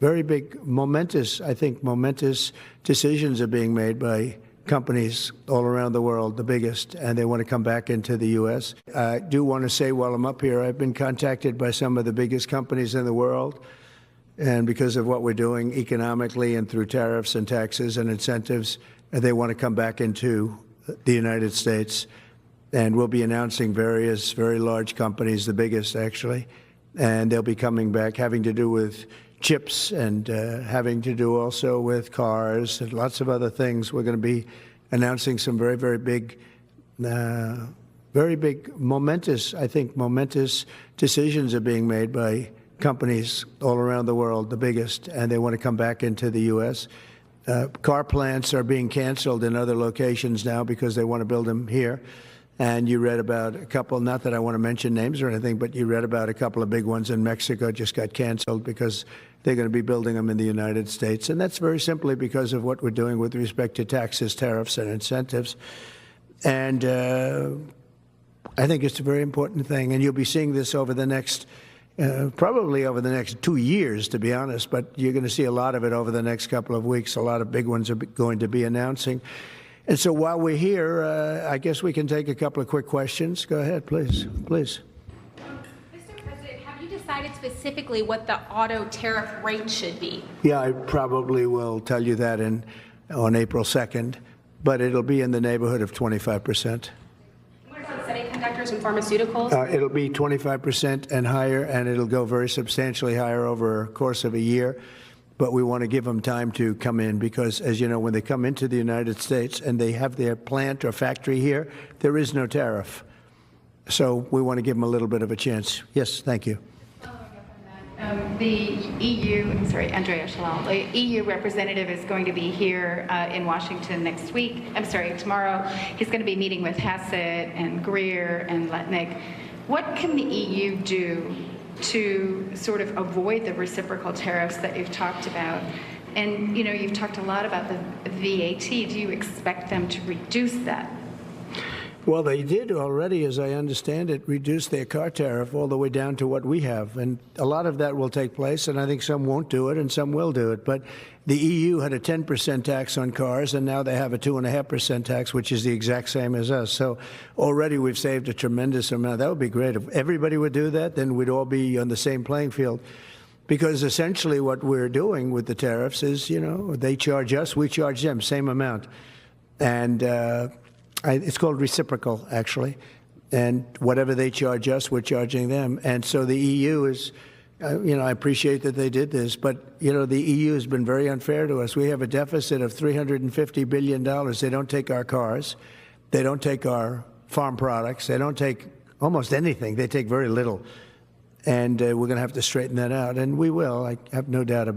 very big, I think momentous decisions are being made by companies all around the world, the biggest, and they want to come back into the U.S. I do want to say while I'm up here, I've been contacted by some of the biggest companies in the world, and because of what we're doing economically and through tariffs and taxes and incentives, they want to come back into the United States. And we'll be announcing various very large companies, the biggest actually, and they'll be coming back, having to do with chips and having to do also with cars and lots of other things. We're going to be announcing some very, very big, momentous, I think momentous decisions are being made by companies all around the world, the biggest, and they want to come back into the U.S. Car plants are being canceled in other locations now because they want to build them here. And you read about a couple, not that I want to mention names or anything, but you read about a couple of big ones in Mexico just got canceled because they're going to be building them in the United States. And that's very simply because of what we're doing with respect to taxes, tariffs, and incentives. And I think it's a very important thing. And you'll be seeing this over the next, probably over the next 2 years, to be honest. But you're going to see a lot of it over the next couple of weeks. A lot of big ones are going to be announcing. And so while we're here, I guess we can take a couple of quick questions. Go ahead, please. Please. Mr. President, have you decided specifically what the auto tariff rate should be? Yeah, I probably will tell you that on April 2nd, but it'll be in the neighborhood of 25%. What about semiconductors and pharmaceuticals? It'll be 25% and higher, and it'll go very substantially higher over a course of a year. But we want to give them time to come in because, as you know, when they come into the United States and they have their plant or factory here, there is no tariff. So we want to give them a little bit of a chance. Yes, thank you. The EU, Andrea Shalal, the EU representative is going to be here in Washington next week. Tomorrow. He's going to be meeting with Hassett and Greer and Letnick. What can the EU do to sort of avoid the reciprocal tariffs that you've talked about? And, you know, you've talked a lot about the VAT. Do you expect them to reduce that? Well, they did already, as I understand it, reduce their car tariff all the way down to what we have. And a lot of that will take place, and I think some won't do it and some will do it. But the EU had a 10% tax on cars, and now they have a 2.5% tax, which is the exact same as us. So already we've saved a tremendous amount. That would be great. If everybody would do that, then we'd all be on the same playing field. Because essentially what we're doing with the tariffs is, you know, they charge us, we charge them, same amount. And it's called reciprocal, actually. And whatever they charge us, we're charging them. And so the EU is, you know, I appreciate that they did this, but, you know, the EU has been very unfair to us. We have a deficit of $350 billion. They don't take our cars. They don't take our farm products. They don't take almost anything. They take very little. And we're going to have to straighten that out. And we will. I have no doubt about it.